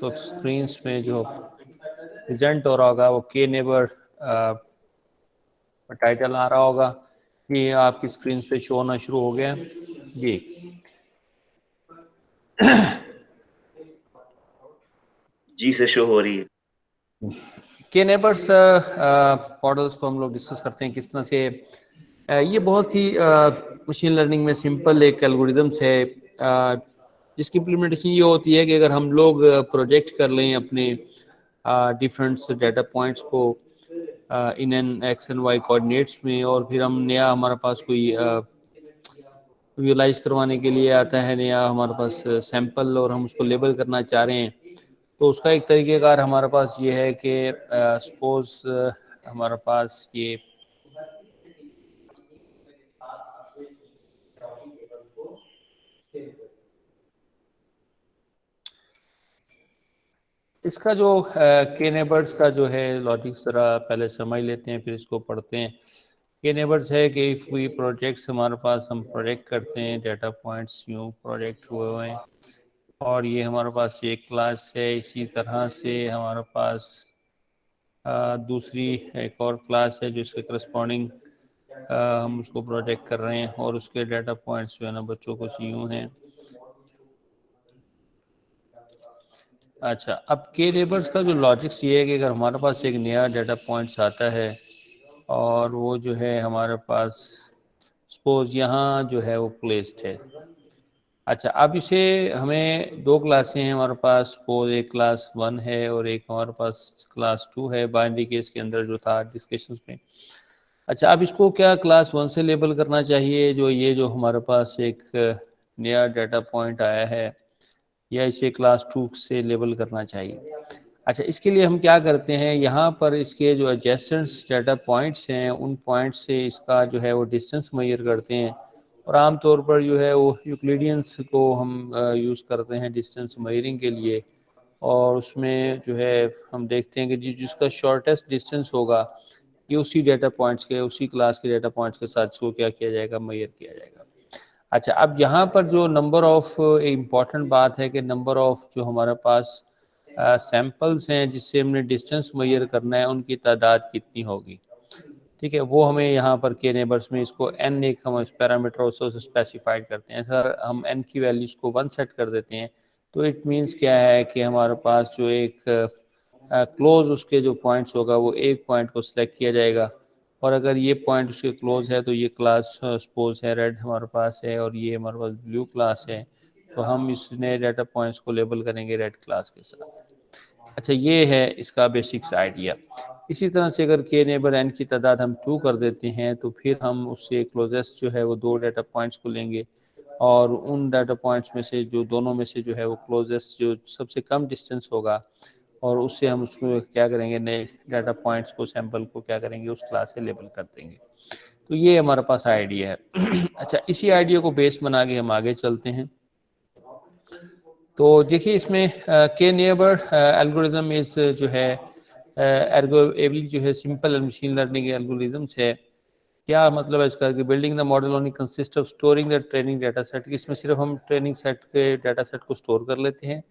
तो स्क्रीन में जो प्रेजेंट हो रहा होगा वो के नेबर टाइटल आ रहा होगा। ये आपकी स्क्रीन पे शो होना शुरू हो गया जी। जी से शो हो रही है। के नेबर्स मॉडल्स को हम लोग डिस्कस करते हैं किस तरह से। ये बहुत ही मशीन लर्निंग में सिंपल एक एल्गोरिदम्स है जिसकी इम्प्लीमेंटेशन ये होती है कि अगर हम लोग प्रोजेक्ट कर लें अपने डिफरेंट डाटा पॉइंट्स को in an x and y coordinates में, और फिर हम नया हमारे पास कोई विजुलाइज करवाने के लिए आता है नया हमारे पास सैंपल, और हम उसको लेबल करना चाह रहे हैं, तो उसका एक तरीक़ेकार हमारे पास ये है कि सपोज हमारे पास ये इसका जो के नेबर्स का जो है लॉजिक ज़रा पहले समझ लेते हैं फिर इसको पढ़ते हैं। के नेबर्स है कि इफ़ वी प्रोजेक्ट्स हमारे पास हम प्रोजेक्ट करते हैं डाटा पॉइंट्स यूँ प्रोजेक्ट हुए हैं, और ये हमारे पास एक क्लास है। इसी तरह से हमारे पास दूसरी एक और क्लास है जो इसके करस्पॉन्डिंग हम उसको प्रोजेक्ट कर रहे हैं, और उसके डाटा पॉइंट्स जो है ना बच्चों कुछ यूँ हैं। अच्छा, अब के नेबर्स का जो लॉजिक्स ये है कि अगर हमारे पास एक नया डाटा पॉइंट्स आता है और वो जो है हमारे पास सपोज यहाँ जो है वो प्लेस्ड है। अच्छा, अब इसे हमें दो क्लासें हैं हमारे पास, सपोज एक क्लास 1 है और एक हमारे पास क्लास 2 है बाइनरी केस के अंदर जो था डिस्कशंस में। अच्छा, अब इसको क्या क्लास 1 से लेबल करना चाहिए जो ये जो हमारे पास एक नया डाटा पॉइंट आया है, या इसे क्लास 2 से लेबल करना चाहिए। अच्छा, इसके लिए हम क्या करते हैं, यहाँ पर इसके जो एडजेसेंट्स डाटा पॉइंट्स हैं उन पॉइंट्स से इसका जो है वो डिस्टेंस मेजर करते हैं, और आमतौर पर जो है वो यूक्लिडियंस को हम यूज़ करते हैं डिस्टेंस मेजरिंग के लिए। और उसमें जो है हम देखते हैं कि जिसका शॉर्टेस्ट डिस्टेंस होगा ये उसी डाटा पॉइंट्स के उसी क्लास के डाटा पॉइंट्स के साथ इसको क्या किया जाएगा, मेजर किया जाएगा। अच्छा, अब यहाँ पर जो नंबर ऑफ इम्पॉर्टेंट बात है कि नंबर ऑफ जो हमारे पास सैंपल्स हैं जिससे हमने डिस्टेंस मेजर करना है उनकी तादाद कितनी होगी। ठीक है, वो हमें यहाँ पर के नेबर्स में इसको n एक हम पैरामीटर उसको स्पेसिफाइड करते हैं। सर हम n की वैल्यूज को 1 सेट कर देते हैं तो इट मीन्स क्या है कि हमारे पास जो एक क्लोज उसके जो पॉइंट्स होगा वो एक पॉइंट को सिलेक्ट किया जाएगा, और अगर ये पॉइंट उसके क्लोज है तो ये क्लास सपोज है रेड हमारे पास है और ये हमारे पास ब्लू क्लास है, तो हम इस नए डाटा पॉइंट्स को लेबल करेंगे रेड क्लास के साथ। अच्छा, ये है इसका बेसिक्स आइडिया। इसी तरह से अगर के नेबर n की तादाद हम 2 कर देते हैं तो फिर हम उससे क्लोजेस्ट जो है वो दो डाटा पॉइंट्स को लेंगे, और उन डाटा पॉइंट्स में से जो दोनों में से जो है वो क्लोजेस्ट जो सबसे कम डिस्टेंस होगा, और उससे हम उसको क्या करेंगे, नए डाटा पॉइंट्स को सैंपल को क्या करेंगे उस क्लास से लेबल कर देंगे। तो ये हमारे पास आइडिया है। अच्छा, इसी आइडिया को बेस बना के हम आगे चलते हैं। तो देखिए इसमें के नेबर एल्गोरिदम इस जो है एर्गोएबली जो है सिंपल मशीन लर्निंग एल्गोरिदम्स है। क्या मतलब है इसका कि building the model only consist of storing the training data set, इसमें सिर्फ हम ट्रेनिंग सेट के डाटा सेट को स्टोर कर लेते हैं।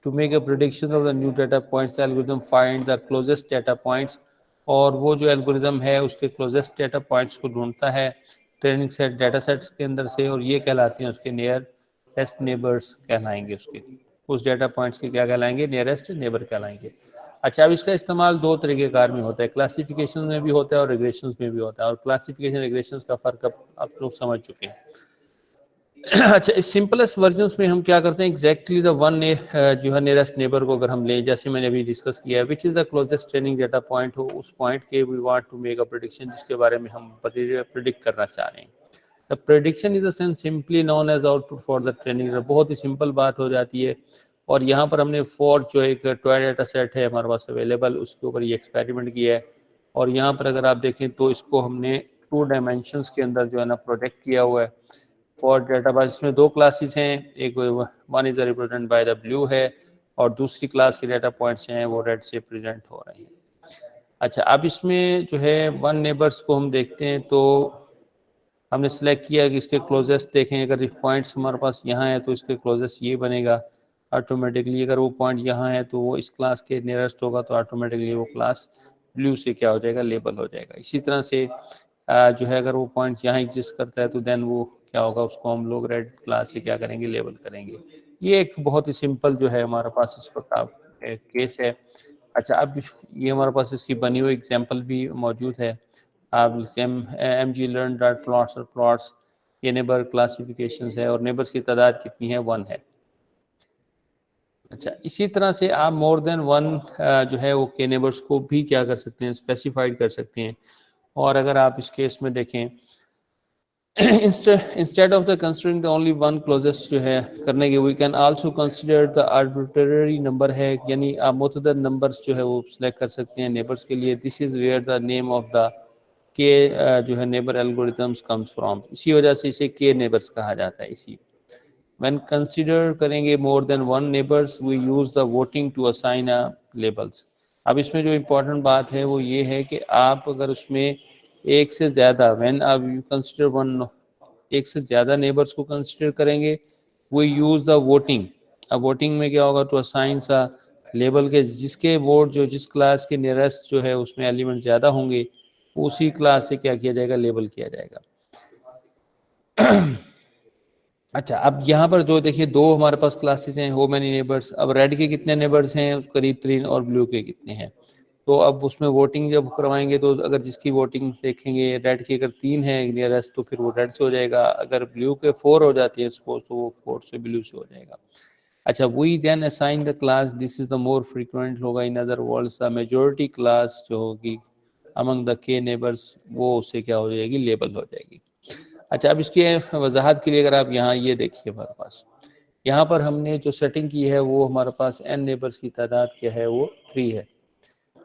To make a prediction of the new data points algorithm find the closest data points, और वो जो एल्गोरिदम है उसके क्लोजेस्ट डाटा पॉइंट्स को ढूंढता है ट्रेनिंग सेट डाटा सेट्स के अंदर से, और ये कहलाते हैं उसके नियरेस्ट नेबर्स कहलाएंगे, उसके उस डाटा पॉइंट्स के क्या कहलाएंगे, नियरेस्ट नेबर कहलाएंगे। अच्छा, अब इसका इस्तेमाल दो तरीक़ेकार में होता है, क्लासिफिकेशन में भी होता है और रिग्रेशंस में भी होता है, और क्लासिफिकेशन रिग्रेशंस का फ़र्क अब आप लोग समझ चुके हैं। अच्छा, इस सिंपलेस्ट वर्जन्स में हम क्या करते हैं, एग्जैक्टली द वन जो है नियरेस्ट नेबर को अगर हम लें, जैसे मैंने अभी डिस्कस किया है, which is the closest training data point हो, उस पॉइंट के we want to make a prediction जिसके बारे में हम प्रेडिक्ट करना चाह रहे हैं। The prediction is the simply known as output for the training. बहुत ही सिंपल बात हो जाती है, और यहाँ पर हमने फॉर जो एक टॉय डाटा सेट है हमारे पास अवेलेबल उसके ऊपर ये एक्सपेरिमेंट किया है, और यहाँ पर अगर आप देखें तो इसको हमने 2 डायमेंशंस के अंदर जो है ना प्रोजेक्ट किया हुआ है। फॉर डाटा बस इसमें 2 क्लासेस हैं, एक one is represent by the blue है और दूसरी क्लास के डाटा पॉइंट्स हैं वो रेड से प्रेजेंट हो रहे हैं। अच्छा, अब इसमें जो है वन नेबर्स को हम देखते हैं तो हमने सेलेक्ट किया कि इसके क्लोजेस्ट देखें, अगर पॉइंट्स हमारे पास यहाँ है तो इसके क्लोजेस्ट ये बनेगा, ऑटोमेटिकली अगर वो पॉइंट यहाँ है तो वो इस क्लास के नियरेस्ट होगा, तो ऑटोमेटिकली वो क्लास ब्लू से क्या हो जाएगा, लेबल हो जाएगा। इसी तरह से जो है अगर वो पॉइंट यहाँ एग्जिस्ट करता है तो देन वो क्या होगा, उसको हम लोग रेड क्लास से क्या करेंगे, लेबल करेंगे। ये एक बहुत ही सिंपल जो है हमारे पास इस प्रकार केस है। अच्छा, अब ये हमारे पास इसकी बनी हुई एग्जांपल भी मौजूद है। आप mglearn.plots और प्लॉट्स ये नेबर क्लासिफिकेशंस है और नेबर्स की तादाद कितनी है, 1 है। अच्छा, इसी तरह से आप मोर देन 1 जो है वो के नेबर्स को भी क्या कर सकते हैं, स्पेसिफाइड कर सकते हैं। और अगर आप इस केस में देखें instead of the considering the only one closest जो है करने के, we can also consider the arbitrary number है, यानी आप मुतअद्दिद नंबर्स जो है वो सिलेक्ट कर सकते हैं नेबर्स के लिए। this is where the name of the k जो है नेबर एल्गोरिथम्स comes from। इसी वजह से इसे k नेबर्स कहा जाता है। इसी when consider करेंगे more than one neighbors we use the voting to assign a labels। अब इसमें जो इम्पोर्टेंट बात है वो ये है कि आप अगर उसमें एक से ज़्यादा व्हेन आप यू कंसिडर वन, एक से ज़्यादा नेबर्स को कंसिडर करेंगे, वो यूज़ द वोटिंग। अब वोटिंग में क्या होगा, टू असाइन सा लेबल के जिसके वोट जो जिस क्लास के नियरेस्ट जो है उसमें एलिमेंट ज़्यादा होंगे, उसी क्लास से क्या किया जाएगा, लेबल किया जाएगा। अच्छा, अब यहाँ पर जो देखिए दो हमारे पास क्लासेस हैं, हो मैनी नेबर्स। अब रेड के कितने नेबर्स हैं, करीब 3, और ब्लू के कितने हैं। तो अब उसमें वोटिंग जब करवाएंगे तो अगर जिसकी वोटिंग देखेंगे, रेड की अगर 3 है नियरेस्ट तो फिर वो रेड से हो जाएगा, अगर ब्लू के 4 हो जाती है सपोज तो वो 4 से ब्लू से हो जाएगा। अच्छा, we then assign the class, this is the more frequent होगा, in other words the majority class जो होगी अमंग द के नेबर्स, वो उससे क्या हो जाएगी, लेबल हो जाएगी। अच्छा, अब इसकी वजाहत के लिए अगर आप यहाँ ये देखिए, हमारे पास यहाँ पर हमने जो सेटिंग की है वो हमारे पास n नेबर्स की तादाद क्या है, वो 3 है।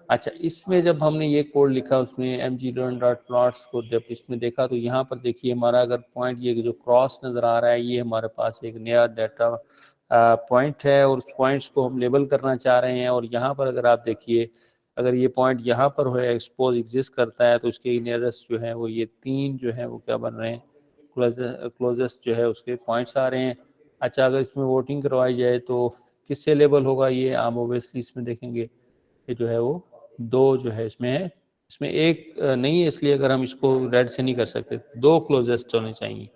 अच्छा, इसमें जब हमने ये कोड लिखा उसमें mglearn.plots को जब इसमें देखा तो यहाँ पर देखिए हमारा अगर पॉइंट ये जो क्रॉस नज़र आ रहा है, ये हमारे पास एक नया डाटा पॉइंट है और उस पॉइंट्स को हम लेबल करना चाह रहे हैं। और यहाँ पर अगर आप देखिए, अगर ये पॉइंट यहाँ पर हो एक्सपोज एग्जिस्ट करता है तो उसके नियरेस्ट जो है वो ये 3 जो है वो क्या बन रहे हैं, क्लोजेस्ट जो है उसके पॉइंट्स आ रहे हैं। अच्छा, अगर इसमें वोटिंग करवाई जाए तो किससे लेबल होगा, ये आप ओबियसली इसमें देखेंगे ये जो है वो 2 जो है इसमें है, इसमें 1 नहीं है, इसलिए अगर हम इसको रेड से नहीं कर सकते, 2 क्लोजेस्ट होने चाहिए,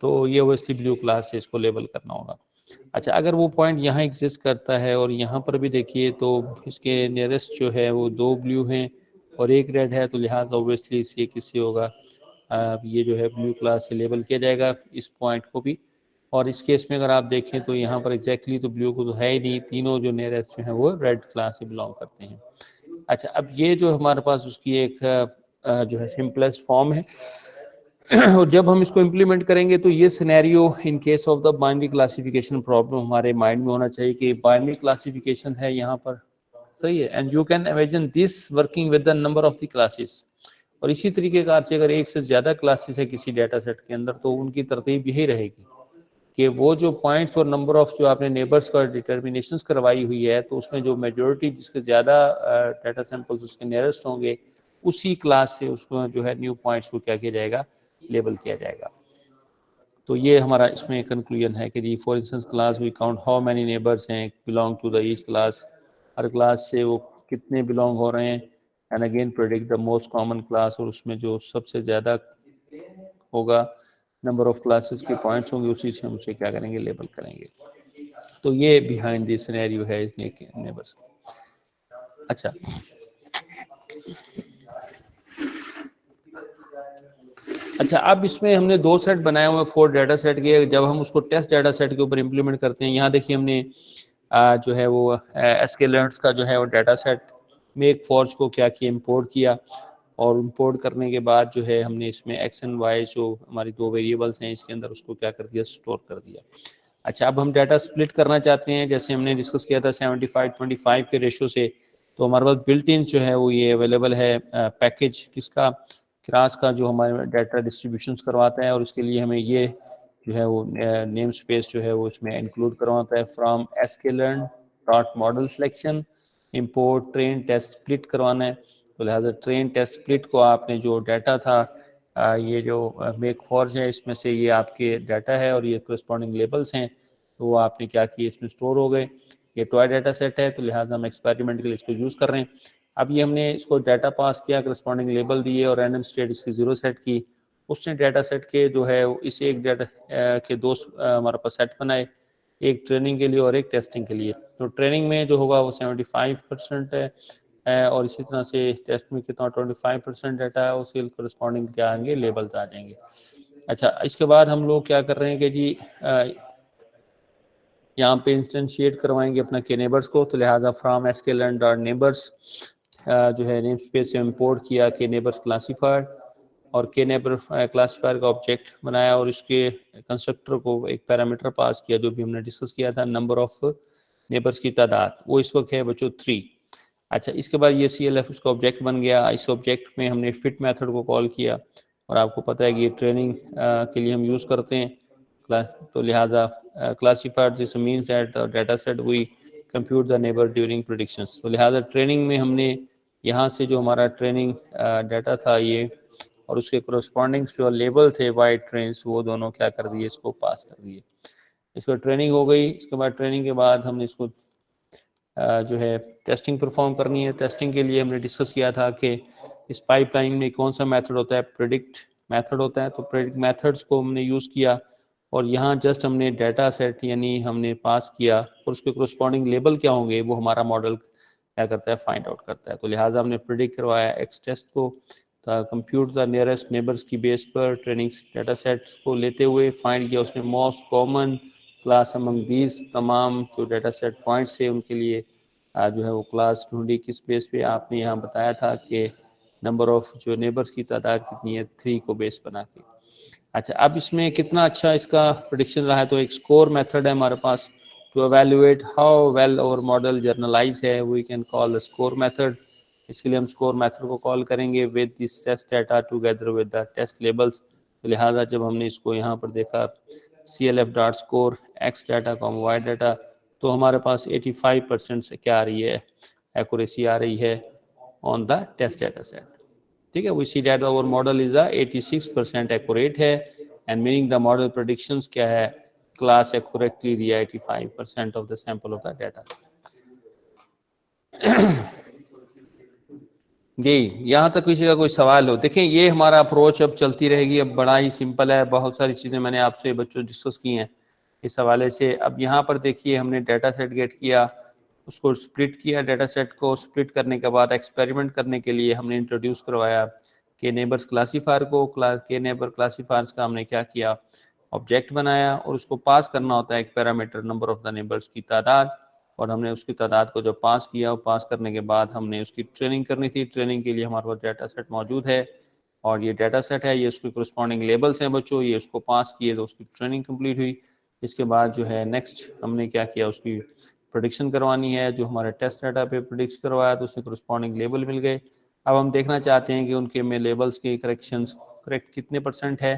तो ये ओबियसली ब्लू क्लास से इसको लेबल करना होगा। अच्छा, अगर वो पॉइंट यहाँ एग्जिस्ट करता है और यहाँ पर भी देखिए तो इसके नियरेस्ट जो है वो 2 ब्लू हैं और 1 रेड है, तो लिहाजा ओबियसली इससे किससे होगा, ये जो है ब्लू क्लास से लेबल किया जाएगा इस पॉइंट को भी। और इस केस में अगर आप देखें तो यहाँ पर एग्जैक्टली तो ब्लू को तो है ही नहीं, तीनों जो नियरेस्ट जो है वो रेड क्लास से बिलोंग करते हैं। अच्छा, अब ये जो हमारे पास उसकी एक जो है सिंपलेस्ट फॉर्म है और जब हम इसको इम्प्लीमेंट करेंगे तो ये scenario in case of the binary classification problem हमारे माइंड में होना चाहिए कि बाइनरी क्लासिफिकेशन है यहाँ पर, सही है, and you can imagine this working with the number of the classes. और इसी तरीके कार से अगर एक से ज़्यादा क्लासेस है किसी डाटा सेट के अंदर तो उनकी तरतीब यही रहेगी कि वो जो पॉइंट्स और नंबर ऑफ जो आपने नेबर्स का डिटर्मिनेशंस करवाई हुई है, तो उसमें जो मेजॉरिटी जिसके ज़्यादा डाटा सैंपल्स उसके नियरेस्ट होंगे, उसी क्लास से उसको जो है न्यू पॉइंट्स को क्या किया जाएगा, लेबल किया जाएगा। तो ये हमारा इसमें कंक्लूजन है कि जी for instance class we count how many neighbours हैं belong to the each class, हर क्लास से वो कितने बिलोंग हो रहे हैं, and again predict the most common class, और उसमें जो सबसे ज़्यादा होगा नंबर ऑफ क्लासेस के पॉइंट्स होंगे उसी से हम उसे क्या करेंगे, लेबल करेंगे। तो ये बिहाइंड दिस सिनेरियो है इस नेबर्स। अच्छा, अच्छा, अब इसमें हमने 2 सेट बनाए हुए 4 डाटा सेट के, जब हम उसको टेस्ट डाटा सेट के ऊपर इम्प्लीमेंट करते हैं, यहाँ देखिए हमने जो है वो sklearns का जो है वो डाटा सेट में एक फॉर्ज को क्या किया, इंपोर्ट किया, और इंपोर्ट करने के बाद जो है हमने इसमें एक्स एंड वाई जो हमारी 2 वेरिएबल्स हैं इसके अंदर उसको क्या कर दिया, स्टोर कर दिया। अच्छा, अब हम डाटा स्प्लिट करना चाहते हैं, जैसे हमने डिस्कस किया था 75-25 के रेशो से, तो हमारे पास बिल्ट इन जो है वो ये अवेलेबल है पैकेज किसका, क्रास का, जो हमारे डाटा डिस्ट्रीब्यूशन करवाता है, और उसके लिए हमें ये जो है वो नेम स्पेस जो है वो इसमें इंक्लूड करवाता है, from sklearn.model selection import train test split करवाना है। तो लिहाजा ट्रेन टेस्ट स्प्लिट को आपने जो डाटा था ये जो मेक फॉर्ज है इसमें से ये आपके डाटा है और ये करस्पॉन्डिंग लेबल्स हैं, तो वो आपने क्या किया, इसमें स्टोर हो गए। ये टॉय डाटा सेट है, तो लिहाजा हम एक्सपेरिमेंट के लिए इसको यूज़ कर रहे हैं। अब ये हमने इसको डाटा पास किया, करस्पॉन्डिंग लेबल दिए और रैंडम स्टेट इसकी 0 सेट की। उसने डाटा सेट के जो है इस एक डाटा के दो हमारे पास सेट बनाए, एक ट्रेनिंग के लिए और एक टेस्टिंग के लिए। तो ट्रेनिंग में जो होगा वो 75% है और इसी तरह से टेस्ट में कितना 25% डाटा है, उसके करस्पॉन्डिंग क्या आएंगे, लेबल्स आ जाएंगे। अच्छा, इसके बाद हम लोग क्या कर रहे हैं कि जी यहाँ पे इंस्टेंशिएट करवाएंगे अपना के नेबर्स को, तो लिहाजा फ्रॉम sklearn डॉट नेबर्स जो है नेम स्पेस से इम्पोर्ट किया के नेबर्स क्लासीफायर और के नेबर क्लासीफायर का ऑब्जेक्ट बनाया और इसके कंस्ट्रक्टर को एक पैरामीटर पास किया जो भी हमने डिस्कस किया था, नंबर ऑफ नेबर्स की तादाद, वो इस वक्त है बच्चों 3। अच्छा, इसके बाद ये CLF उसका ऑब्जेक्ट बन गया। इस ऑब्जेक्ट में हमने फिट मेथड को कॉल किया और आपको पता है कि ये ट्रेनिंग के लिए हम यूज़ करते हैं, तो लिहाजा classifier this means that data set we compute the neighbour during predictions. तो लिहाजा ट्रेनिंग में हमने यहाँ से जो हमारा ट्रेनिंग डाटा था ये और उसके कोरस्पॉन्डिंग जो लेबल थे वाइट ट्रेन्स, वो दोनों क्या कर दिए, इसको पास कर दिए। इसको ट्रेनिंग हो गई। इसके बाद ट्रेनिंग के बाद हमने इसको जो है टेस्टिंग परफॉर्म करनी है। टेस्टिंग के लिए हमने डिस्कस किया था कि इस पाइपलाइन में कौन सा मेथड होता है, प्रेडिक्ट मेथड होता है। तो प्रेडिक्ट मेथड्स को हमने यूज़ किया और यहाँ जस्ट हमने डाटा सेट यानी हमने पास किया और उसके कोरस्पॉन्डिंग लेबल क्या होंगे वो हमारा मॉडल क्या करता है, फाइंड आउट करता है। तो लिहाजा हमने प्रेडिक्ट करवाया एक्स टेस्ट को, कंप्यूट द नियरेस्ट नेबर्स की बेस पर ट्रेनिंग डाटा सेट्स को लेते हुए फाइंड किया उसने most common class among these, तमाम जो डाटा सेट पॉइंट्स थे उनके लिए जो है वो क्लास ढूंढी। किस बेस पे, आपने यहाँ बताया था कि नंबर ऑफ जो नेबर्स की तादाद कितनी है, 3 को बेस बना के। अच्छा, अब इसमें कितना अच्छा इसका प्रेडिक्शन रहा है, तो एक स्कोर मेथड है हमारे पास to evaluate how well our model generalise है, we can call the score method. इसके लिए हम स्कोर मेथड को कॉल करेंगे with this test data together with the test labels. तो लिहाजा जब हमने इसको यहाँ पर देखा CLF dot score x data comma y data, तो हमारे पास 85% से क्या आ रही है, एक्यूरेसी आ रही है on the test data set. ठीक है, we see that our model is 86% accurate है and meaning the model predictions क्या है, क्लास एक्यूरेटली दिया 85% of the sample of the data. जी, यहाँ तक किसी का कोई सवाल हो? देखें, ये हमारा अप्रोच अब चलती रहेगी, अब बड़ा ही सिंपल है, बहुत सारी चीज़ें मैंने आपसे बच्चों डिस्कस की हैं इस हवाले से। अब यहाँ पर देखिए हमने डाटा सेट गेट किया, उसको स्प्लिट किया, डाटा सेट को स्प्लिट करने के बाद एक्सपेरिमेंट करने के लिए हमने इंट्रोड्यूस करवाया के नेबर्स क्लासीफायर को। के नेबर क्लासीफायर्स का हमने क्या किया, ऑब्जेक्ट बनाया और उसको पास करना होता है एक parameter, number of the neighbours की तादाद, और हमने उसकी तादाद को जब पास किया, और पास करने के बाद हमने उसकी ट्रेनिंग करनी थी। ट्रेनिंग के लिए हमारे पास डाटा सेट मौजूद है और ये डाटा सेट है, ये उसके करस्पॉन्डिंग लेबल्स हैं बच्चों, ये उसको पास किए तो उसकी ट्रेनिंग कंप्लीट हुई। इसके बाद जो है नेक्स्ट हमने क्या किया, उसकी प्रेडिक्शन करवानी है। जो हमारे टेस्ट डाटा पे प्रेडिक्ट करवाया तो उसमें करस्पॉन्डिंग लेबल मिल गए। अब हम देखना चाहते हैं कि उनके में लेबल्स के करेक्शंस करेक्ट कितने % है।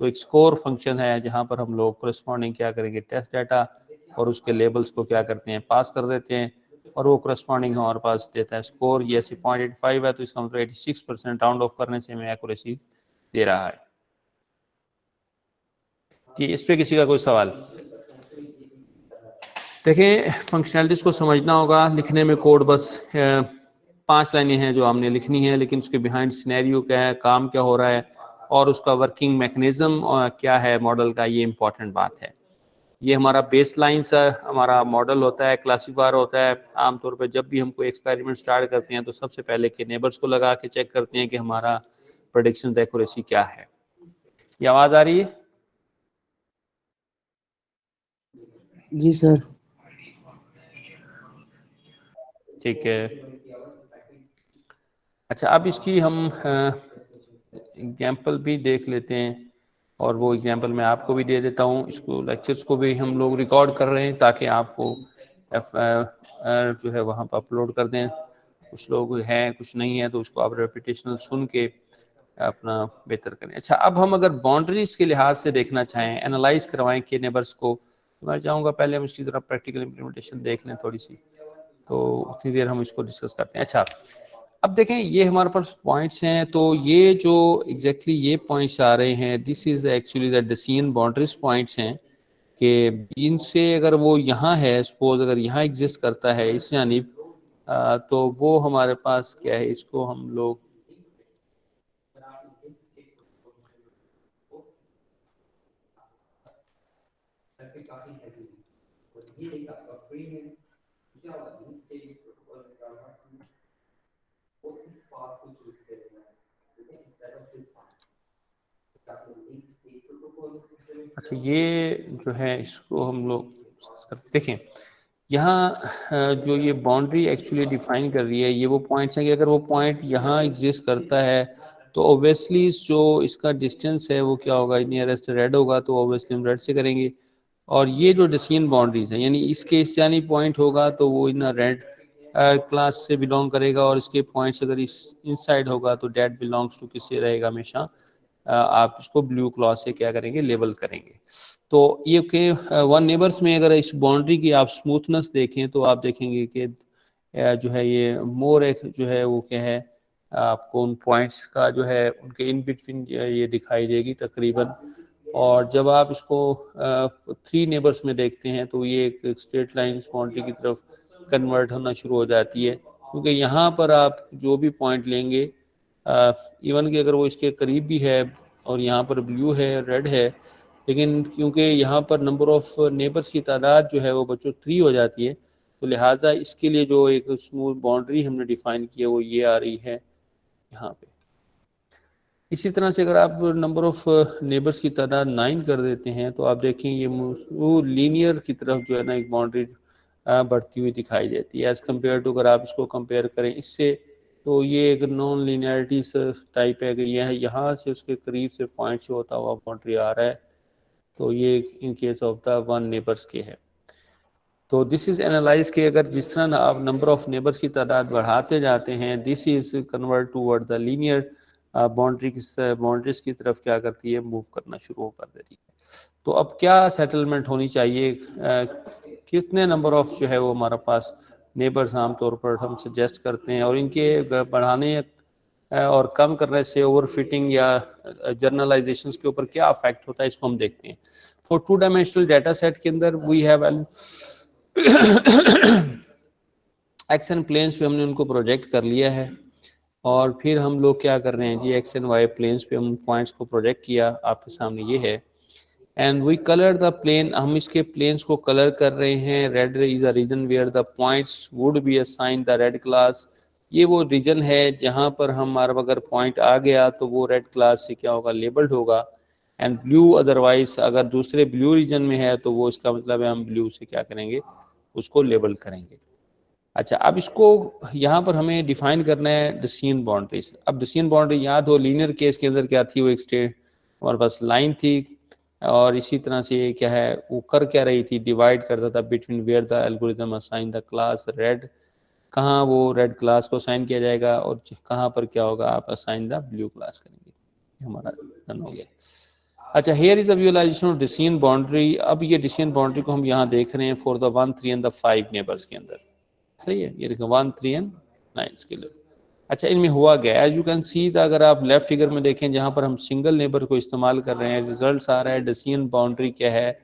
तो एक स्कोर फंक्शन है जहाँ पर हम लोग करस्पॉन्डिंग क्या करेंगे, टेस्ट डाटा और उसके लेबल्स को क्या करते हैं, पास कर देते हैं और वो करस्पॉन्डिंग हमारे पास देता है स्कोर। ये 0.85 है तो इसका मतलब 86% राउंड ऑफ करने से हमें एक्यूरेसी दे रहा है। कि इस पे किसी का कोई सवाल? देखें, फंक्शनैलिटीज को समझना होगा, लिखने में कोड बस 5 लाइनें हैं जो हमने लिखनी है, लेकिन उसके बिहाइंड सिनेरियो क्या है, काम क्या हो रहा है और उसका वर्किंग मैकेनिज्म क्या है मॉडल का, ये इंपॉर्टेंट बात है। ये हमारा बेस लाइन सा हमारा मॉडल होता है, क्लासीफायर होता है। आमतौर पर जब भी हम कोई एक्सपेरिमेंट स्टार्ट करते हैं तो सबसे पहले के नेबर्स को लगा के चेक करते हैं कि हमारा प्रेडिक्शन एक्यूरेसी क्या है। ये आवाज आ रही है? जी सर। ठीक है। अच्छा, अब इसकी हम एग्जाम्पल भी देख लेते हैं और वो एग्जाम्पल मैं आपको भी दे देता हूँ। इसको लेक्चर्स को भी हम लोग रिकॉर्ड कर रहे हैं ताकि आपको जो है वहाँ पर अपलोड कर दें। कुछ लोग हैं, कुछ नहीं है, तो उसको आप रेपिटेशनल सुन के अपना बेहतर करें। अच्छा, अब हम अगर बाउंड्रीज के लिहाज से देखना चाहें, एनालाइज करवाएं के नेबर्स को, तो मैं चाहूँगा पहले हम इसकी तरफ प्रैक्टिकल इम्प्लीमेंटेशन देख लें थोड़ी सी, तो उतनी देर हम इसको डिस्कस करते हैं। अच्छा, अब देखें ये हमारे पास पॉइंट्स हैं, तो ये जो एग्जैक्टली ये पॉइंट्स आ रहे हैं, this is actually the decision boundaries points हैं। कि इनसे अगर वो यहाँ है, सपोज अगर यहाँ एग्जिस्ट करता है इस जानिब, तो वो हमारे पास क्या है, इसको हम लोग अच्छा, ये जो है इसको हम लोग देखें, यहाँ जो ये बाउंड्री एक्चुअली डिफाइन कर रही है, ये वो पॉइंट्स हैं कि अगर वो पॉइंट यहाँ एग्जिस्ट करता है तो ऑब्वियसली जो इसका डिस्टेंस है वो क्या होगा, नियरेस्ट रेड होगा, तो ऑब्वियसली हम रेड से करेंगे। और ये जो डिसीजन बाउंड्रीज हैं, यानी इसके इस यानी पॉइंट होगा तो वो इन रेड क्लास से बिलोंग करेगा, और इसके पॉइंट्स अगर इस इनसाइड होगा तो डेट बिलोंग्स टू किससे रहेगा, हमेशा आप इसको ब्लू क्लॉज से क्या करेंगे, लेबल करेंगे। तो ये के वन नेबर्स में अगर इस बाउंड्री की आप स्मूथनेस देखें तो आप देखेंगे कि जो है ये मोर एक जो है वो क्या है, आपको उन पॉइंट्स का जो है उनके इन बिटवीन ये दिखाई देगी तकरीबन। और जब आप इसको 3 नेबर्स में देखते हैं तो ये एक स्ट्रेट लाइन बाउंड्री की तरफ कन्वर्ट होना शुरू हो जाती है, क्योंकि यहाँ पर आप जो भी पॉइंट लेंगे, इवन कि अगर वो इसके करीब भी है और यहाँ पर ब्लू है, रेड है, लेकिन क्योंकि यहाँ पर नंबर ऑफ नेबर्स की तादाद जो है वो बच्चों 3 हो जाती है, तो लिहाजा इसके लिए जो एक स्मूथ बाउंड्री हमने डिफाइन की है वो ये आ रही है यहाँ पे। इसी तरह से अगर आप नंबर ऑफ नेबर्स की तादाद 9 कर देते हैं तो आप देखें ये वो लीनियर की तरफ जो है ना एक बाउंड्री बढ़ती हुई दिखाई देती है, एज़ कम्पेयर टू अगर आप इसको कंपेयर करें इससे, तो ये एक नॉन लीनियरिटी टाइप है कि यह यहाँ से उसके करीब से पॉइंट से होता हुआ बाउंड्री आ रहा है, तो ये in case of the one neighbours के है। तो दिस इज एनालाइज के अगर जिस तरह आप नंबर ऑफ नेबर्स की तादाद बढ़ाते जाते हैं, this is convert toward the linear boundaries की तरफ क्या करती है, मूव करना शुरू कर देती है। तो अब क्या सेटलमेंट होनी चाहिए, कितने नंबर ऑफ जो है वो हमारे पास नेबर्स आमतौर पर हम सजेस्ट करते हैं, और इनके बढ़ाने और कम करने से ओवरफिटिंग या जर्नलाइजेशन के ऊपर क्या अफेक्ट होता है, इसको हम देखते हैं। फॉर 2 डायमेंशनल डाटा सेट के अंदर we have x and planes पे हमने उनको प्रोजेक्ट कर लिया है, और फिर हम लोग क्या कर रहे हैं जी, एक्स एंड वाई प्लेन्स पे हम पॉइंट्स को प्रोजेक्ट किया, आपके सामने ये है, and we colour the plane, हम इसके प्लेन्स को कलर कर रहे हैं। Red is a region where the points would be assign the red class, ये वो रीजन है जहां पर हमारा अगर पॉइंट आ गया तो वो रेड क्लास से क्या होगा, लेबल्ड होगा। एंड ब्लू अदरवाइज अगर दूसरे ब्लू रीजन में है तो वो इसका मतलब है हम ब्लू से क्या करेंगे, उसको लेबल करेंगे। अच्छा, अब इसको यहाँ पर हमें डिफाइन करना है डिसीजन बाउंड्रीज। अब डिसीजन बाउंड्री याद हो, लीनियर केस के अंदर क्या थी, वो एक स्टेट हमारे पास लाइन थी, और इसी तरह से ये क्या है, वो कर क्या रही थी, डिवाइड करता था between where the algorithm assign the class red, कहाँ वो रेड क्लास को असाइन किया जाएगा, और कहाँ पर क्या होगा, आप असाइन द ब्लू क्लास करेंगे। हमारा डन हो गया। अच्छा, here is the visualisation of decision boundary. अब ये डिसीजन बाउंड्री को हम यहाँ देख रहे हैं for the 1, 3 and the 5 neighbours के अंदर, सही है, ये देखो 1, 3 एंड 9 के लिए। अच्छा, इनमें हुआ गया, एज यू कैन सी, अगर आप लेफ्ट फिगर में देखें जहाँ पर हम सिंगल नेबर को इस्तेमाल कर रहे हैं, रिजल्ट आ रहा है डिसीजन बाउंड्री क्या है,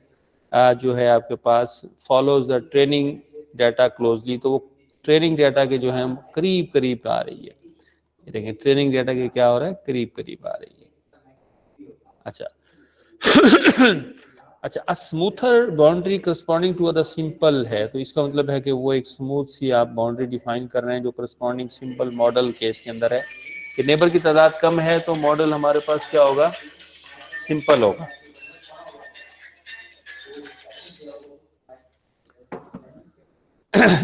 जो है आपके पास follows the training data closely, तो वो ट्रेनिंग डाटा के जो है हम करीब करीब आ रही है, ये देखें ट्रेनिंग डाटा के क्या हो रहा है, करीब करीब आ रही है। अच्छा अच्छा, a smoother boundary corresponding to a simple है, तो इसका मतलब है कि वो एक स्मूथ सी आप बाउंड्री डिफाइन कर रहे हैं जो करस्पॉन्डिंग सिंपल मॉडल केस के अंदर है, कि नेबर की तादाद कम है तो मॉडल हमारे पास क्या होगा, सिंपल होगा।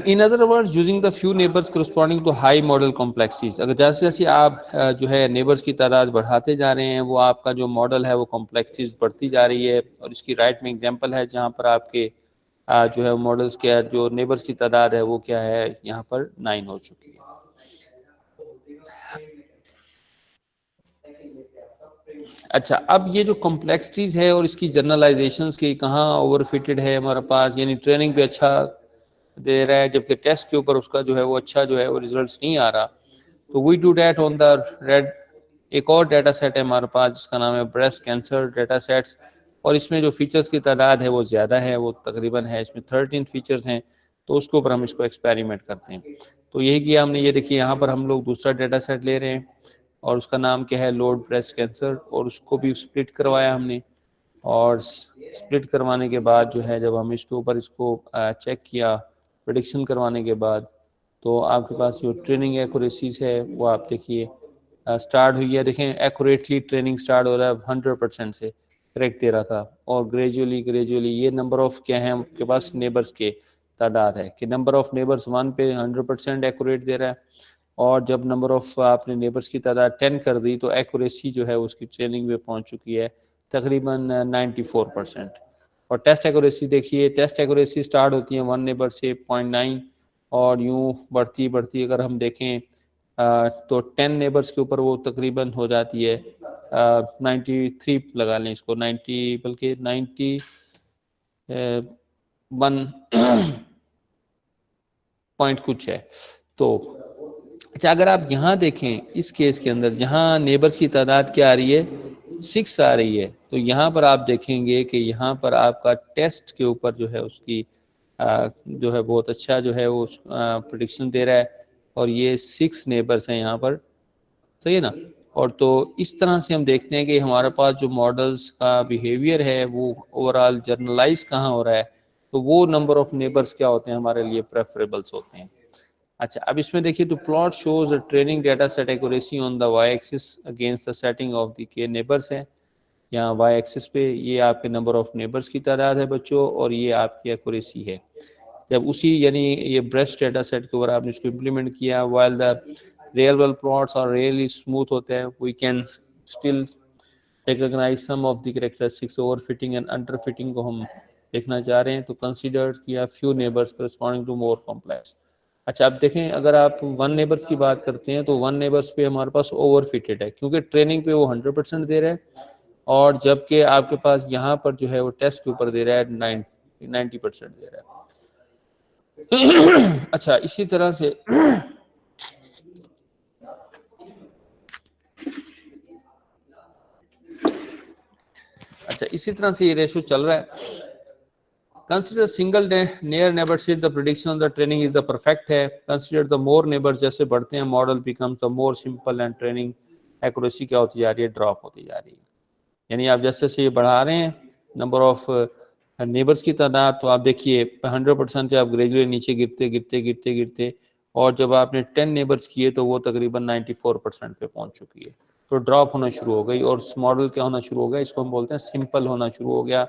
In other words, using the few neighbours corresponding to high model complexities, अगर जैसे जैसे आप जो है नेबर्स की तादाद बढ़ाते जा रहे हैं, वो आपका जो मॉडल है वो कॉम्प्लेक्सिटीज बढ़ती जा रही है। और इसकी राइट में एग्जांपल है जहां पर आपके जो है मॉडल्स के जो नेबर्स की तादाद है वो क्या है, यहाँ पर 9 हो चुकी है। अच्छा, अब ये जो कॉम्प्लेक्सिटीज है और इसकी जनरलाइजेशंस की कहाँ ओवरफिटेड है हमारे पास, यानी ट्रेनिंग पे अच्छा दे रहा है जबकि टेस्ट के ऊपर उसका जो है वो अच्छा जो है वो रिजल्ट्स नहीं आ रहा, तो we do that on the red. एक और डाटा सेट है हमारे पास जिसका नाम है ब्रेस्ट कैंसर डाटा सेट्स, और इसमें जो फीचर्स की तादाद है वो ज़्यादा है, वो तकरीबन है इसमें 13 फीचर्स हैं, तो उसके ऊपर हम इसको एक्सपेरिमेंट करते हैं। तो यही किया हमने, ये देखिए यहाँ पर हम लोग दूसरा डेटा सेट ले रहे हैं और उसका नाम क्या है, लोड ब्रेस्ट कैंसर, और उसको भी स्प्लिट करवाया हमने, और स्प्लिट करवाने के बाद जो है जब हम इसके ऊपर इसको चेक किया प्रेडिक्शन करवाने के बाद, तो आपके पास जो ट्रेनिंग एक्यूरेसीज है वो आप देखिए स्टार्ट हुई है। देखें एक्यूरेटली ट्रेनिंग स्टार्ट हो रहा है 100% से, करेक्ट दे रहा था, और ग्रेजुअली ये नंबर ऑफ क्या है आपके पास नेबर्स के तादाद है कि नंबर ऑफ नेबर्स 1 पे 100% एक्यूरेट दे रहा है, और जब नंबर ऑफ आपने नेबर्स की तादाद 10 कर दी तो एक्यूरेसी जो है उसकी ट्रेनिंग में पहुंच चुकी है तकरीबन 94%। और टेस्ट एक्यूरेसी देखिए, टेस्ट एक्यूरेसी स्टार्ट होती है 1 नेबर से 0.9 और यूं बढ़ती अगर हम देखें तो 10 नेबर्स के ऊपर वो तकरीबन हो जाती है 93 लगा लें इसको, 90 बल्कि 91 पॉइंट कुछ है। तो अच्छा, अगर आप यहाँ देखें इस केस के अंदर जहाँ नेबर्स की तादाद क्या आ रही है, 6 आ रही है, तो यहाँ पर आप देखेंगे कि यहाँ पर आपका टेस्ट के ऊपर जो है उसकी जो है बहुत अच्छा जो है वो प्रेडिक्शन दे रहा है, और ये 6 नेबर्स हैं यहाँ पर, सही है ना। और तो इस तरह से हम देखते हैं कि हमारे पास जो मॉडल्स का बिहेवियर है वो ओवरऑल जर्नलाइज कहाँ हो रहा है, तो वो नंबर ऑफ नेबर्स क्या होते हैं हमारे लिए प्रेफरेबल्स होते हैं। अच्छा, अब इसमें देखिए तो plot shows training data set accuracy on the y axis against the setting of the k neighbours है। यहाँ वाई एक्सिस पे ये आपके नंबर ऑफ नेबर्स की तादाद है बच्चों, और ये आपकी एक्यूरेसी है। जब उसी यानी ये ब्रेस्ट डेटा सेट के ऊपर आपने इसको इम्प्लीमेंट किया, while the real world plots are really smooth होते हैं, we can still recognise some of the characteristics. Over fitting and under fitting को हम देखना चाह रहे हैं, तो कंसीडर किया few neighbours corresponding to more complex. अच्छा, अब देखें अगर आप 1 नेबर्स की बात करते हैं तो 1 नेबर्स पे हमारे पास ओवर फिटेड है, क्योंकि ट्रेनिंग पे वो 100% दे रहा है, और जबकि आपके पास यहाँ पर जो है वो टेस्ट के ऊपर दे रहा है 90% दे रहा है। अच्छा, इसी तरह से ये रेशो चल रहा है। Consider single near neighborhood, the prediction of the training is the perfect है। Consider the more neighbors, जैसे बढ़ते हैं model becomes the more simple and training accuracy क्या होती जा रही है, ड्रॉप होती जा रही है। यानी आप जैसे से ये बढ़ा रहे हैं नंबर ऑफ नेबर्स की तादाद, तो आप देखिए 100% से आप ग्रेजुअली नीचे गिरते, और जब आपने 10 नेबर्स किए तो वो तकरीबन 94% पे पहुंच चुकी है, तो ड्रॉप होना शुरू हो गई, और मॉडल क्या होना शुरू हो गया, इसको हम बोलते हैं सिंपल होना शुरू हो गया।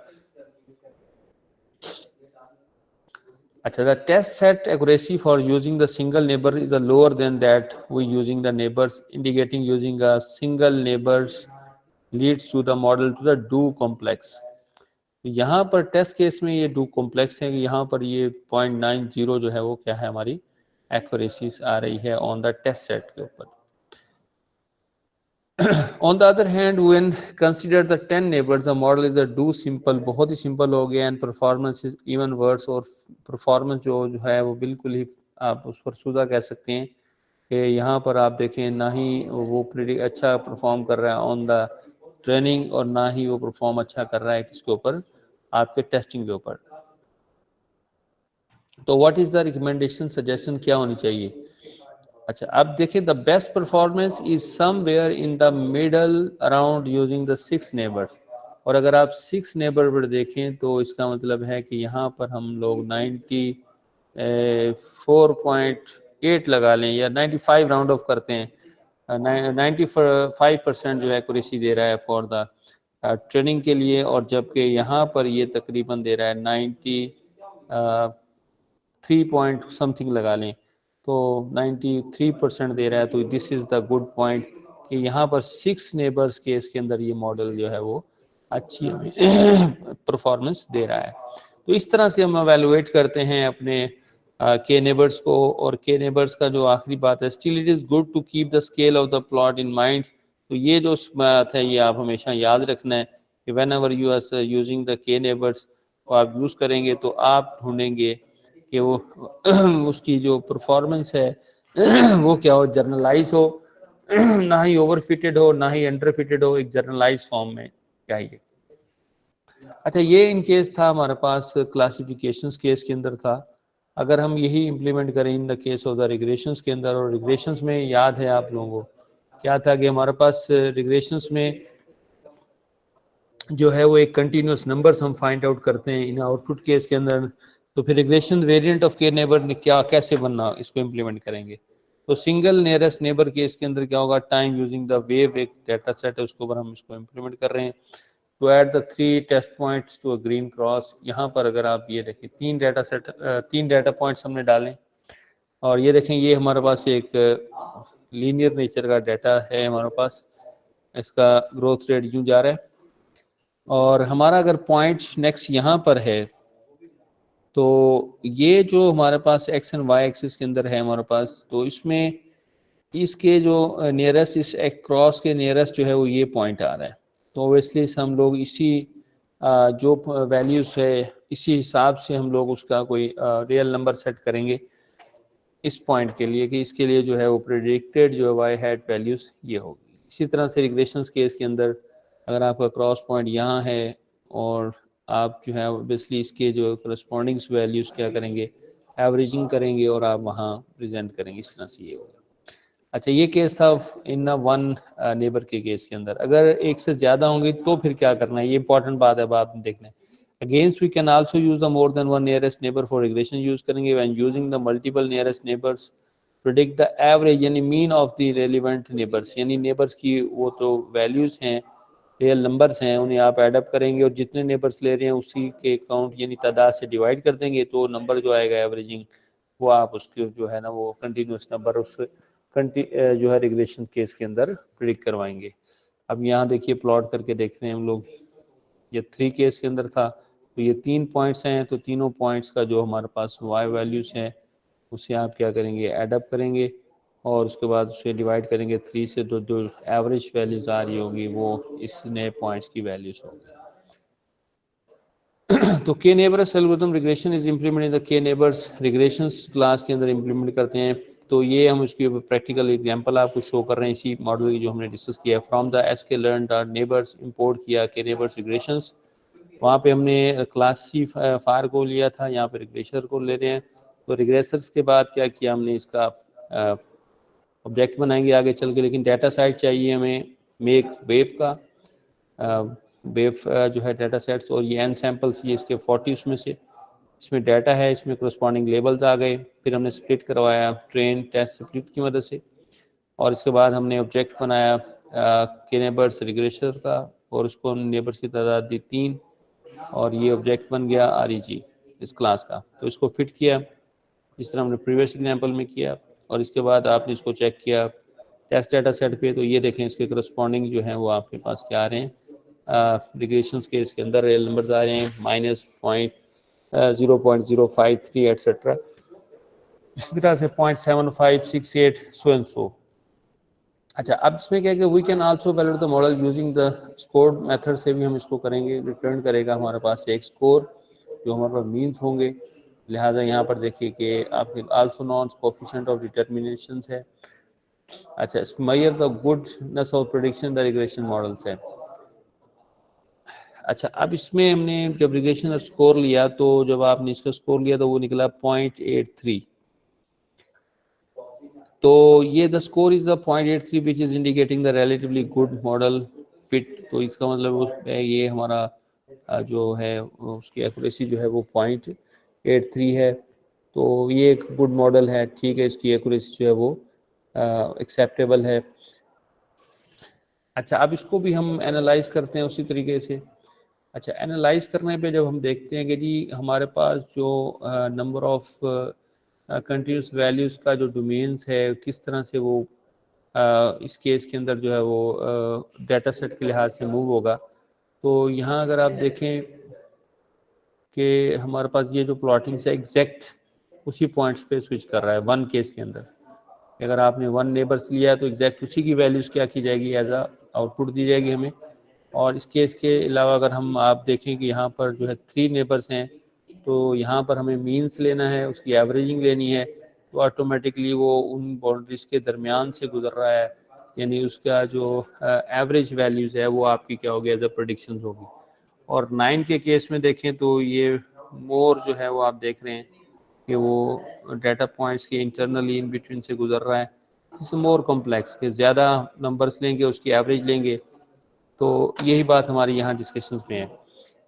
अच्छा, the test set accuracy for using the single neighbor is lower than that we using the neighbors, indicating using a single neighbors leads to the model to the do complex। यहाँ पर test case में ये do complex है कि यहाँ पर ये 0.90 जो है वो क्या है हमारी एक्यूरेसीज आ रही है ऑन द टेस्ट सेट के ऊपर। On the other hand, when consider the 10 neighbors, the model is a do simple, बहुत ही सिंपल हो गया, and performance is even worse, और परफॉर्मेंस जो है वो बिल्कुल ही आप उस पर सुधा कह सकते हैं कि यहाँ पर आप देखें ना ही वो प्रेडिक्ट अच्छा परफॉर्म कर रहा है ऑन द ट्रेनिंग, और ना ही वो परफॉर्म अच्छा कर रहा है किसके ऊपर, आपके टेस्टिंग के ऊपर। तो what is the recommendation, suggestion क्या होनी चाहिए। अच्छा, अब देखिए the best performance is somewhere in the middle around using the 6 neighbours, और अगर आप 6 नेबर पर देखें तो इसका मतलब है कि यहाँ पर हम लोग 94.8 लगा लें या 95 राउंड ऑफ करते हैं, 95% जो एक्यूरेसी दे रहा है फॉर द ट्रेनिंग के लिए, और जबकि यहाँ पर ये तकरीबन दे रहा है 93 पॉइंट समथिंग लगा लें, तो 93% दे रहा है। तो this is the good point कि यहाँ पर 6 नेबर्स केस के अंदर ये मॉडल जो है वो अच्छी परफॉर्मेंस दे रहा है। तो इस तरह से हम एवेलुएट करते हैं अपने के नेबर्स को, और के नेबर्स का जो आखिरी बात है, still it is good to keep the scale of the plot in mind. तो ये जो बात है ये आप हमेशा याद रखना है कि whenever you are using the k neighbours को आप यूज़ करेंगे तो आप ढूंढेंगे कि वो उसकी जो परफॉर्मेंस है वो क्या हो, जर्नलाइज हो, ना ही ओवर फिटेड हो ना ही अंडर फिटेड हो, एक जर्नलाइज फॉर्म में चाहिए। अच्छा, ये इन केस था हमारे पास क्लासिफिकेशंस केस के अंदर था। अगर हम यही इम्प्लीमेंट करें in the case of the regressions के अंदर, और रिग्रेशंस में याद है आप लोगों को क्या था कि हमारे पास रिग्रेशंस में जो है वो एक कंटिन्यूस नंबर्स हम फाइंड आउट करते हैं इन आउटपुट केस के अंदर। तो फिर रिग्रेशन वेरिएंट ऑफ के नेबर ने क्या कैसे बनना, इसको इम्प्लीमेंट करेंगे। तो सिंगल नियरेस्ट नेबर केस के अंदर क्या होगा, टाइम यूजिंग द वेव एक डाटा सेट है, उसके ऊपर हम इसको इम्प्लीमेंट कर रहे हैं। To add the 3 test points to a green cross, यहाँ पर अगर आप ये देखें 3 डाटा पॉइंट्स हमने डालें, और ये देखें ये हमारे पास एक लीनियर नेचर का डाटा है हमारे पास, इसका ग्रोथ रेट यूँ जा रहा है। और हमारा अगर पॉइंट्स नेक्स्ट यहाँ पर है, तो ये जो हमारे पास एक्स एंड वाई एक्सिस के अंदर है हमारे पास, तो इसमें इसके जो नियरेस्ट, इस क्रॉस के नियरेस्ट जो है वो ये पॉइंट आ रहा है। तो ओबियसली हम लोग इसी जो वैल्यूज है इसी हिसाब से हम लोग उसका कोई रियल नंबर सेट करेंगे इस पॉइंट के लिए, कि इसके लिए जो है वो प्रेडिक्टेड जो वाई हैड वैल्यूज ये होगी। इसी तरह से रिग्रेशंस केस के अंदर अगर आपका क्रॉस पॉइंट यहाँ है और आप जो है ऑब्वियसली इसके जो करस्पॉन्डिंग वैल्यूज क्या करेंगे, एवरेजिंग करेंगे और आप वहाँ प्रेजेंट करेंगे, इस तरह से ये होगा। अच्छा, ये केस था इन वन नेबर के केस के अंदर। अगर एक से ज़्यादा होंगे तो फिर क्या करना है, ये इंपॉर्टेंट बात है, अब आप देखना है। Against we can also use the more than one nearest neighbour for regression use करेंगे when using the multiple nearest neighbours predict the average यानी mean of the relevant neighbours, यानी नेबर्स की वो तो वैल्यूज हैं, रियल नंबर्स हैं, उन्हें आप एडअप करेंगे और जितने नेबर्स ले रहे हैं उसी के काउंट यानी तादाद से डिवाइड कर देंगे, तो नंबर जो आएगा एवरेजिंग वो आप उसके जो है ना वो कंटिन्यूस नंबर उस जो है रिग्रेशन केस के अंदर प्रिडिक्ट करवाएंगे। अब यहाँ देखिए प्लॉट करके देख रहे हैं हम लोग, ये 3 केस के अंदर था, तो ये 3 पॉइंट्स हैं, तो तीनों पॉइंट्स का जो हमारे पास वाई वैल्यूज हैं उसे आप क्या करेंगे, एडअप करेंगे और उसके बाद उसे डिवाइड करेंगे 3 से, तो जो एवरेज वैल्यूज आ रही होगी वो इस नए पॉइंट्स की वैल्यूज होगी। तो के neighbours algorithm regression is implement in the k neighbours regressions class के अंदर इम्प्लीमेंट करते हैं। तो ये हम उसकी प्रैक्टिकल एग्जांपल आपको शो कर रहे हैं इसी मॉडल की जो हमने डिस्कस किया है। फ्रॉम द एस के लर्न डॉट नेबर्स इंपोर्ट किया के नेबर्स रिग्रेशंस, वहाँ पे हमने क्लास सी फार को लिया था, यहाँ पे रिग्रेसर को ले रहे हैं। तो रिग्रेसर्स के बाद क्या किया हमने, इसका ऑब्जेक्ट बनाएंगे आगे चल के, लेकिन डाटा साइट चाहिए हमें मेक वेव का वेव जो है डाटा सेट्स, और ये एन सैम्पल्स ये इसके 40 उसमें से इसमें डाटा है, इसमें करस्पॉन्डिंग लेबल्स आ गए। फिर हमने स्प्लिट करवाया ट्रेन टेस्ट स्प्लिट की मदद से, और इसके बाद हमने ऑब्जेक्ट बनाया के नेबर्स रिग्रेसर का, और उसको नेबर्स की तादाद दी 3, और ये ऑब्जेक्ट बन गया REG इस क्लास का। तो इसको फिट किया जिस तरह हमने प्रीवियस एग्जांपल में किया, और इसके बाद आपने इसको चेक किया टेस्ट डाटा सेट पे, तो ये देखें इसके करस्पॉन्डिंग जो है वो आपके पास क्या आ रहे हैं, रिग्रेशंस के इसके अंदर रियल नंबर्स आ रहे हैं -0.053 एटसेट्रा, इसी तरह से 0.7568 सो एंड सो। अच्छा, अब इसमें क्या है कि we can also validate the model using the score method से भी हम इसको करेंगे। रिटर्न करेगा हमारे पास एक स्कोर जो हमारे पास मीन्स होंगे। लिहाजा यहाँ पर देखिए कि आपके also known coefficient of determination है। अच्छा, measure the goodness of prediction the regression models है। अच्छा, अब इसमें हमने जब रिग्रेशन स्कोर लिया, तो जब आपने इसका स्कोर लिया तो वो निकला 0.83। तो ये the score is the 0.83 which is indicating the relatively good model fit. तो इसका मतलब ये हमारा जो है उसकी एक्यूरेसी जो है वो 0.83 है। तो ये एक गुड मॉडल है, ठीक है, इसकी एक्यूरेसी जो है वो एक्सेप्टेबल है। अच्छा, अब इसको भी हम एनालाइज करते हैं उसी तरीके से। अच्छा, एनालाइज करने पे जब हम देखते हैं कि जी हमारे पास जो नंबर ऑफ कंटिन्यूस वैल्यूज़ का जो डोमेन्स है किस तरह से वो इस केस के अंदर जो है वो डाटा सेट के लिहाज से मूव होगा। तो यहाँ अगर आप देखें कि हमारे पास ये जो प्लॉटिंग है एग्जैक्ट उसी पॉइंट्स पे स्विच कर रहा है वन केस के अंदर। अगर आपने वन नेबर्स लिया तो एग्जैक्ट उसी की वैल्यूज़ क्या की जाएगी, एज अ आउटपुट दी जाएगी हमें। और इस केस के अलावा अगर हम आप देखें कि यहाँ पर जो है 3 नेबर्स हैं, तो यहाँ पर हमें मीन्स लेना है, उसकी एवरेजिंग लेनी है, तो ऑटोमेटिकली वो उन बाउंड्रीज के दरमियान से गुजर रहा है, यानी उसका जो एवरेज वैल्यूज़ है वो आपकी क्या होगी, एज अ प्रेडिक्शन होगी। और 9 के केस में देखें तो ये मोर जो है वो आप देख रहे हैं कि वो डाटा पॉइंट्स के इंटरनली इन बिटवीन से गुजर रहा है, इट्स मोर कॉम्प्लेक्स कि ज़्यादा नंबर्स लेंगे उसकी एवरेज लेंगे, तो यही बात हमारी यहाँ डिस्कशंस में है.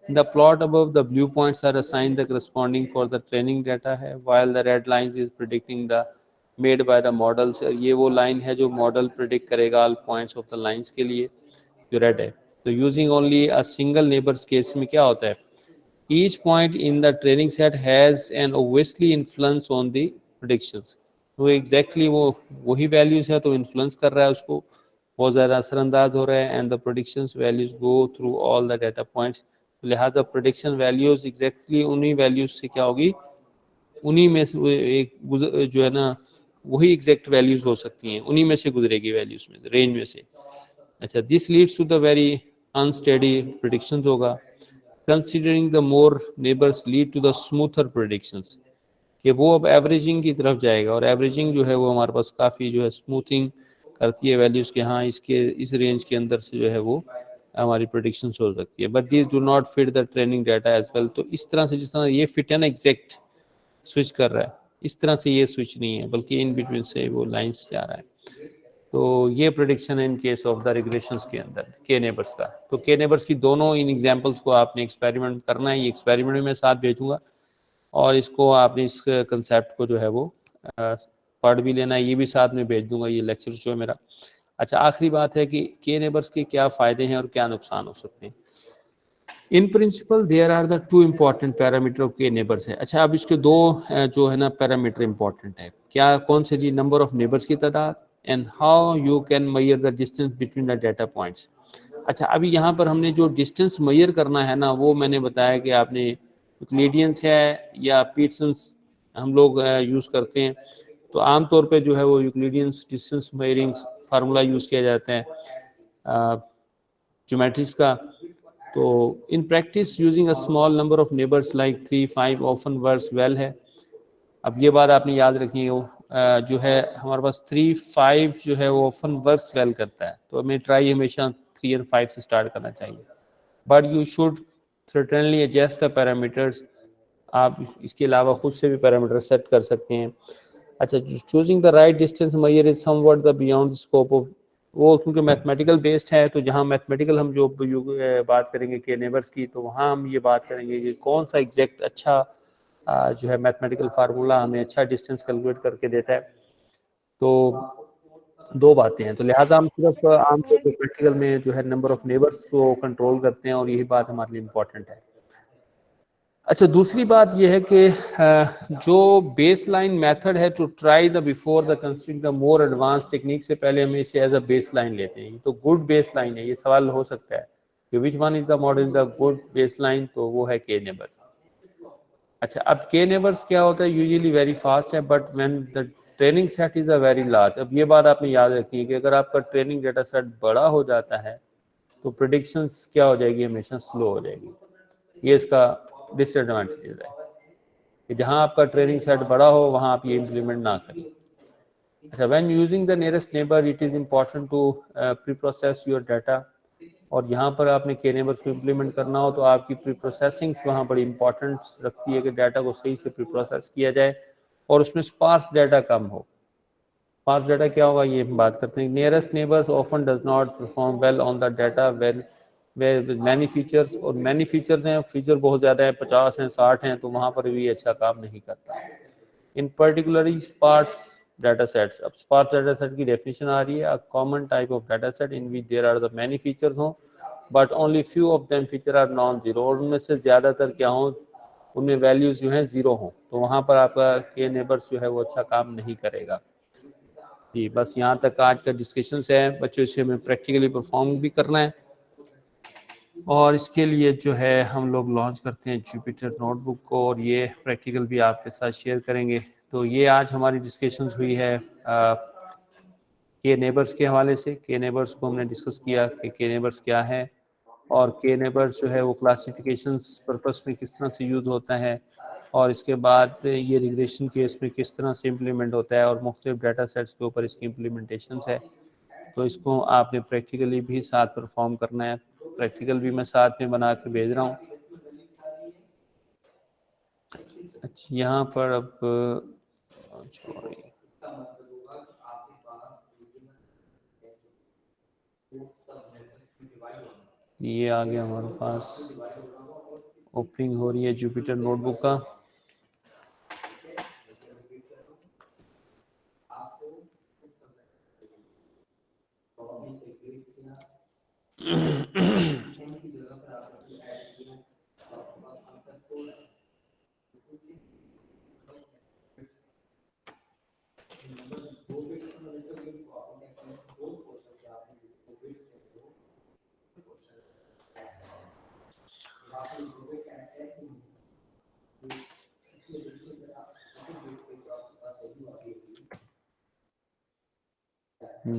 The plot above the blue points are assigned the corresponding for the training data है, while the red lines is predicting the made by the models. ये वो लाइन है जो मॉडल प्रिडिक्ट करेगा all points of the lines के लिए, जो red है. तो using only a single neighbours case में क्या होता है, each point in the training set has an obviously influence on the predictions. तो एग्जैक्टली वही वैल्यूज है तो इन्फ्लुएंस कर रहा है उसको, बहुत ज़्यादा असरअंदाज हो रहा है. And the predictions values go through all the data points. लिहाजा प्रेडिक्शन वैल्यूज एग्जैक्टली उन्हीं वैल्यूज से क्या होगी, उन्हीं में से एक जो है ना वही एग्जैक्ट वैल्यूज हो सकती हैं, उन्हीं में से गुजरेगी वैल्यूज में से, रेंज में से. अच्छा, this leads to the very unsteady predictions होगा. Considering the more neighbours lead to the smoother predictions, कि वो अब एवरेजिंग की तरफ जाएगा, और एवरेजिंग जो है वो हमारे पास काफ़ी जो है स्मूथिंग करती है वैल्यूज़ के, हाँ इसके इस रेंज के अंदर से जो है वो हमारी प्रेडिक्शंस हो सकती है. But this do not fit the training data as well. तो इस तरह से जिस तरह ये फिट है ना, एग्जैक्ट स्विच कर रहा है, इस तरह से ये स्विच नहीं है, बल्कि इन बिटवीन से वो लाइंस जा रहा है. तो ये प्रेडिक्शन है in case of the regressions के अंदर के नेबर्स का. तो के नेबर्स की दोनों इन एग्जांपल्स को आपने एक्सपेरिमेंट करना है, ये एक्सपेरिमेंट में मैं साथ भेजूंगा, और इसको आपने इस कंसेप्ट को जो है वो पढ़ भी लेना है, ये भी साथ में भेज दूंगा, ये लेक्चर जो है मेरा. अच्छा, आखिरी बात है कि के नेबर्स के क्या फ़ायदे हैं और क्या नुकसान हो सकते हैं. In principle there are the two important parameter of k neighbours है. अच्छा, अब इसके दो जो है ना पैरामीटर इंपॉर्टेंट है, क्या कौन से जी, नंबर ऑफ नेबर्स की तादाद and how you can measure the distance between the data points. अच्छा, अभी यहाँ पर हमने जो डिस्टेंस मेजर करना है ना, वो मैंने बताया कि आपने यूक्लिडियंस है या पीटसन्स हम लोग यूज़ करते हैं. तो आमतौर पे जो है वो यूक्लिडियंस डिस्टेंस मेजरिंग फार्मूला यूज़ किया जाता है ज्योमेट्रीज का. तो in practice using a small number of neighbours like 3-5 often works well है. अब ये बात आपने याद रखनी है, वो जो है हमारे पास 3-5 जो है वो ऑफन वर्क्स वेल करता है, तो हमें ट्राई हमेशा 3 और 5 से स्टार्ट करना चाहिए. But you should certainly adjust the parameters. आप इसके अलावा खुद से भी पैरामीटर सेट कर सकते हैं. अच्छा, choosing the right distance measure is somewhat the beyond scope of, वो क्योंकि मैथमेटिकल बेस्ड है, तो जहाँ मैथमेटिकल हम जो बात करेंगे के नेबर्स की, तो वहाँ हम ये बात करेंगे कि कौन सा एग्जैक्ट अच्छा जो है मैथमेटिकल फार्मूला हमें अच्छा डिस्टेंस कैलकुलेट करके देता है. तो दो बातें हैं, तो लिहाजा हम सिर्फ आमतौर पर प्रैक्टिकल में जो है नंबर ऑफ नेबर्स को कंट्रोल करते हैं, और यही बात हमारे लिए इम्पोर्टेंट है. अच्छा, दूसरी बात यह है कि जो बेस लाइन मैथड है to try the before the considering the more advance technique, से पहले हम इसे एज अ बेस लाइन लेते हैं. तो गुड बेस लाइन है, ये सवाल हो सकता है कि which one is the model the good base line, तो वो है के नेबर्स. अच्छा, अब के नेबर्स क्या होता है, यूजुअली वेरी फास्ट है, but when the training set is a very large. अब ये बात आपने याद रखनी है कि अगर आपका ट्रेनिंग डेटा सेट बड़ा हो जाता है तो प्रेडिक्शंस क्या हो जाएगी, हमेशा स्लो हो जाएगी. ये इसका डिसएडवांटेज है कि जहां आपका ट्रेनिंग सेट बड़ा हो वहां आप ये इम्प्लीमेंट ना करें. अच्छा, when using the nearest neighbour it is important to pre process your data. और यहाँ पर आपने के नेबर्स को इम्प्लीमेंट करना हो तो आपकी प्री प्रोसेसिंग वहाँ बड़ी इंपॉर्टेंस रखती है कि डाटा को सही से प्री प्रोसेस किया जाए और उसमें स्पार्स डाटा कम हो. स्पार्स डाटा क्या होगा, ये हम बात करते हैं. Nearest neighbours often does not perform well on the data well where many features, और मैनी फीचर्स हैं, फीचर बहुत ज़्यादा है, 50 हैं, 60 हैं, तो वहाँ पर भी अच्छा काम नहीं करता. In particularly sparse data sets. अब स्पार्स डाटा सेट की डेफिनेशन आ रही है, a common type of data set in which there are the many features हों but only few of them feature are non zero, और उनमें से ज़्यादातर क्या हों, उनमें वैल्यूज जो हैं जीरो हों, तो वहाँ पर आपका के नेबर्स जो है वो अच्छा काम नहीं करेगा. जी, बस यहाँ तक आज का डिस्कशन है बच्चों. इसे हमें प्रैक्टिकली परफॉर्म भी करना है, और इसके लिए जो है हम लोग लॉन्च करते हैं जुपिटर नोटबुक को, और ये प्रैक्टिकल भी आपके साथ शेयर करेंगे. तो ये आज हमारी डिस्कशंस हुई है के नेबर्स के हवाले से. के नेबर्स को हमने डिस्कस किया कि के नेबर्स क्या है, और के नेबर्स जो है वो क्लासिफिकेशंस पर्पस में किस तरह से यूज़ होता है, और इसके बाद ये रिग्रेशन केस में किस तरह से इम्प्लीमेंट होता है, और मुख्तलिफ डाटा सेट्स के ऊपर इसकी इम्प्लीमेंटेशंस है. तो इसको आपने प्रैक्टिकली भी साथ परफॉर्म करना है. प्रैक्टिकल भी मैं साथ में बना के भेज रहा हूँ। अच्छा, यहाँ पर अब सॉरी, ये आ गया हमारे पास, ओपनिंग हो रही है जुपिटर नोटबुक का।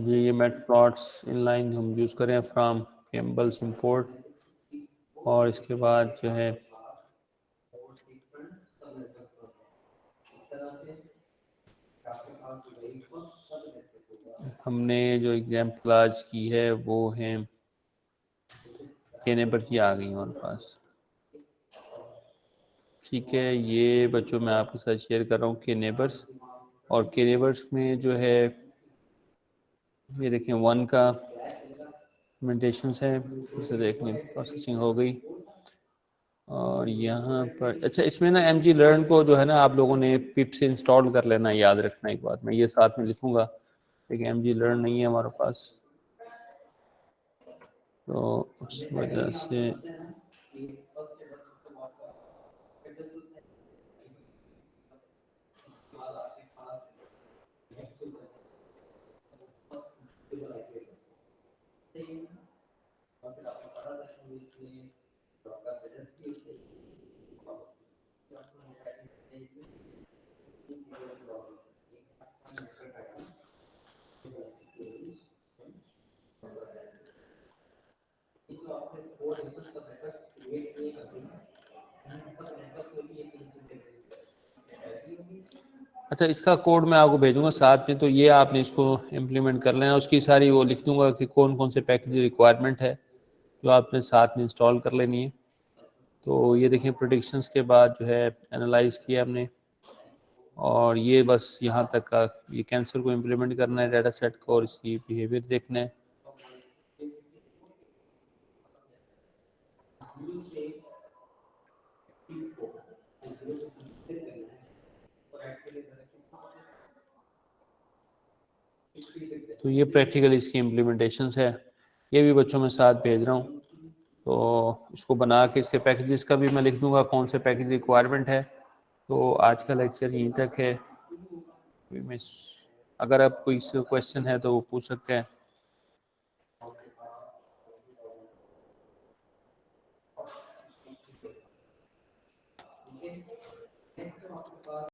ये मैट प्लॉट्स इनलाइन हम यूज़ करें फ्रॉम कैम्बल्स इंपोर्ट, और इसके बाद जो है हमने जो एग्जाम्पल आज की है वो है के नेबर्स, ये आ गई हमारे पास। ठीक है, ये बच्चों मैं आपके साथ शेयर कर रहा हूँ के नेबर्स, और के नेबर्स में जो है ये देखें 1 का इम्प्लीमेंटेशन है, इसे देखने प्रोसेसिंग हो गई। और यहाँ पर अच्छा, इसमें ना mg learn को जो है ना आप लोगों ने पिप से इंस्टॉल कर लेना, याद रखना एक बात, मैं ये साथ में लिखूंगा, लेकिन mg learn नहीं है हमारे पास, तो उस वजह से अच्छा, इसका कोड मैं आपको भेजूंगा साथ में, तो ये आपने इसको इम्प्लीमेंट कर लेना, उसकी सारी वो लिख दूंगा कि कौन कौन से पैकेज रिक्वायरमेंट है जो आपने साथ में इंस्टॉल कर लेनी है। तो ये देखें प्रेडिक्शंस के बाद जो है एनालाइज किया हमने, और ये बस यहाँ तक का, ये कैंसर को इम्प्लीमेंट करना है डाटा सेट को, और इसकी बिहेवियर देखना है। तो ये प्रैक्टिकल इसकी इम्प्लीमेंटेशंस है, ये भी बच्चों में साथ भेज रहा हूँ। तो इसको बना के इसके पैकेजेस का भी मैं लिख दूंगा कौन से पैकेज रिक्वायरमेंट है। तो आज का लेक्चर यहीं तक है। अगर आप कोई क्वेश्चन है तो वो पूछ सकते हैं।